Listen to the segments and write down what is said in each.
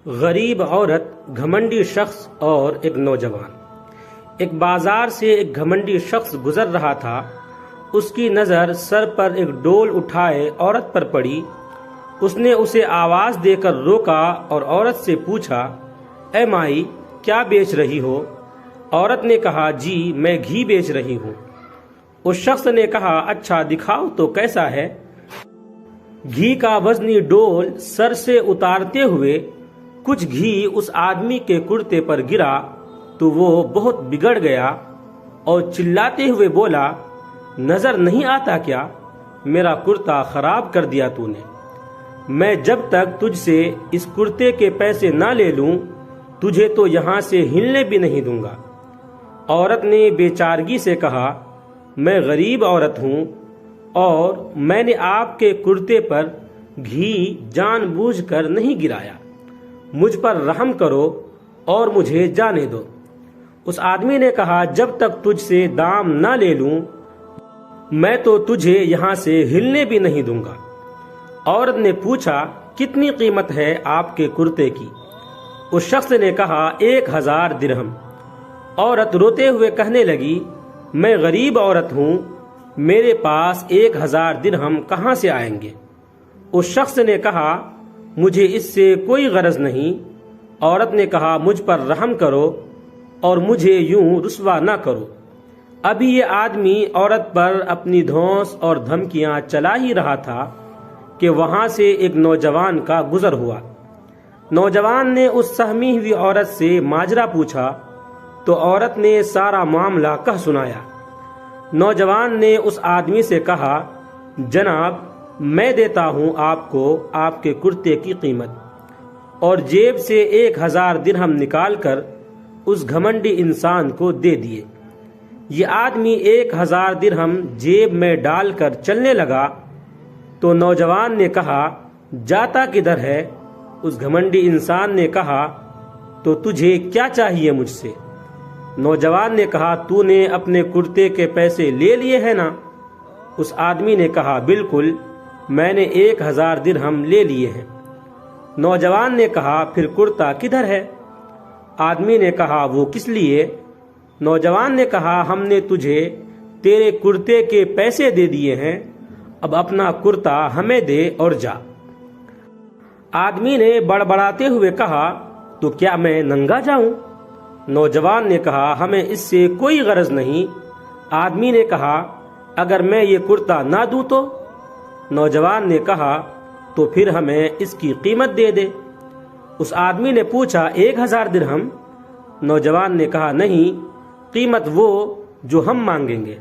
غریب عورت، گھمنڈی شخص اور ایک نوجوان۔ ایک بازار سے ایک گھمنڈی شخص گزر رہا تھا۔ اس کی نظر سر پر ایک ڈول اٹھائے عورت پر پڑی۔ اس نے اسے آواز دے کر روکا اور عورت سے پوچھا، اے مائی، کیا بیچ رہی ہو؟ عورت نے کہا، جی میں گھی بیچ رہی ہوں۔ اس شخص نے کہا، اچھا دکھاؤ تو کیسا ہے؟ گھی کا وزنی ڈول سر سے اتارتے ہوئے کچھ گھی اس آدمی کے کرتے پر گرا تو وہ بہت بگڑ گیا اور چلاتے ہوئے بولا، نظر نہیں آتا کیا؟ میرا کرتا خراب کر دیا تو نے۔ میں جب تک تجھ سے اس کرتے کے پیسے نہ لے لوں تجھے تو یہاں سے ہلنے بھی نہیں دوں گا۔ عورت نے بے چارگی سے کہا، میں غریب عورت ہوں اور میں نے آپ کے کرتے پر گھی جان بوجھ کر نہیں گرایا، مجھ پر رحم کرو اور مجھے جانے دو۔ اس آدمی نے کہا، جب تک تجھ سے دام نہ لے لوں میں تو تجھے یہاں سے ہلنے بھی نہیں دوں گا۔ عورت نے پوچھا، کتنی قیمت ہے آپ کے کرتے کی؟ اس شخص نے کہا، 1000 درہم۔ عورت روتے ہوئے کہنے لگی، میں غریب عورت ہوں، میرے پاس 1000 درہم کہاں سے آئیں گے؟ اس شخص نے کہا، مجھے اس سے کوئی غرض نہیں۔ عورت نے کہا، مجھ پر رحم کرو اور مجھے یوں رسوا نہ کرو۔ ابھی یہ آدمی عورت پر اپنی دھونس اور دھمکیاں چلا ہی رہا تھا کہ وہاں سے ایک نوجوان کا گزر ہوا۔ نوجوان نے اس سہمی ہوئی عورت سے ماجرا پوچھا تو عورت نے سارا معاملہ کہہ سنایا۔ نوجوان نے اس آدمی سے کہا، جناب میں دیتا ہوں آپ کو آپ کے کرتے کی قیمت، اور جیب سے 1000 درہم نکال کر اس گھمنڈی انسان کو دے دیے۔ یہ آدمی 1000 درہم جیب میں ڈال کر چلنے لگا تو نوجوان نے کہا، جاتا کدھر ہے؟ اس گھمنڈی انسان نے کہا، تو تجھے کیا چاہیے مجھ سے؟ نوجوان نے کہا، تو نے اپنے کرتے کے پیسے لے لیے ہیں نا؟ اس آدمی نے کہا، بالکل، میں نے 1000 درہم لے لیے ہیں۔ نوجوان نے کہا، پھر کرتا کدھر ہے؟ آدمی نے کہا، وہ کس لیے؟ نوجوان نے کہا، ہم نے تجھے تیرے کرتے کے پیسے دے دیے ہیں، اب اپنا کرتا ہمیں دے اور جا۔ آدمی نے بڑبڑاتے ہوئے کہا، تو کیا میں ننگا جاؤں؟ نوجوان نے کہا، ہمیں اس سے کوئی غرض نہیں۔ آدمی نے کہا، اگر میں یہ کرتا نہ دوں تو؟ نوجوان نے کہا، تو پھر ہمیں اس کی قیمت دے دے۔ اس آدمی نے پوچھا، 1000 درہم؟ نوجوان نے کہا، نہیں، قیمت وہ جو ہم مانگیں گے۔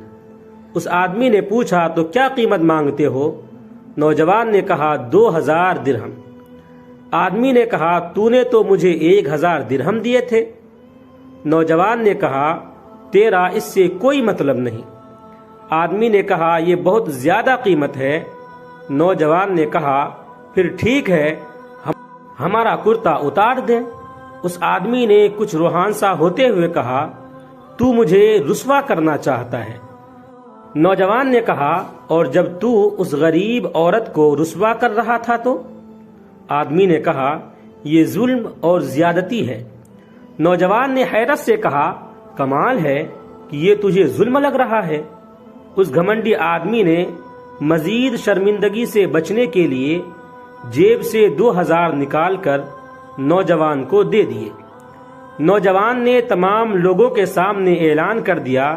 اس آدمی نے پوچھا، تو کیا قیمت مانگتے ہو؟ نوجوان نے کہا، 2000 درہم۔ آدمی نے کہا، تو نے تو مجھے 1000 درہم دیے تھے۔ نوجوان نے کہا، تیرا اس سے کوئی مطلب نہیں۔ آدمی نے کہا، یہ بہت زیادہ قیمت ہے۔ نوجوان نے کہا، پھر ٹھیک ہے، ہمارا کرتا اتار دے۔ اس آدمی نے کچھ روحان سا ہوتے ہوئے کہا، تو مجھے رسوا کرنا چاہتا ہے؟ نوجوان نے کہا، اور جب تو اس غریب عورت کو رسوا کر رہا تھا تو؟ آدمی نے کہا، یہ ظلم اور زیادتی ہے۔ نوجوان نے حیرت سے کہا، کمال ہے کہ یہ تجھے ظلم لگ رہا ہے۔ اس گھمنڈی آدمی نے مزید شرمندگی سے بچنے کے لیے جیب سے 2000 نکال کر نوجوان کو دے دیے۔ نوجوان نے تمام لوگوں کے سامنے اعلان کر دیا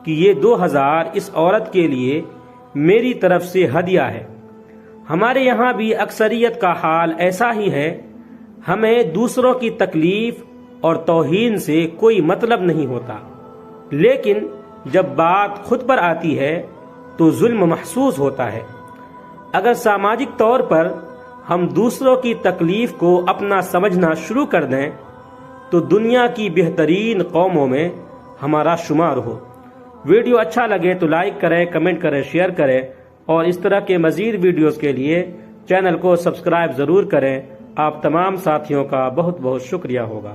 کہ یہ 2000 اس عورت کے لیے میری طرف سے ہدیہ ہے۔ ہمارے یہاں بھی اکثریت کا حال ایسا ہی ہے، ہمیں دوسروں کی تکلیف اور توہین سے کوئی مطلب نہیں ہوتا، لیکن جب بات خود پر آتی ہے تو ظلم محسوس ہوتا ہے۔ اگر سماجک طور پر ہم دوسروں کی تکلیف کو اپنا سمجھنا شروع کر دیں تو دنیا کی بہترین قوموں میں ہمارا شمار ہو۔ ویڈیو اچھا لگے تو لائک کریں، کمنٹ کریں، شیئر کریں، اور اس طرح کے مزید ویڈیوز کے لیے چینل کو سبسکرائب ضرور کریں۔ آپ تمام ساتھیوں کا بہت بہت شکریہ ہوگا۔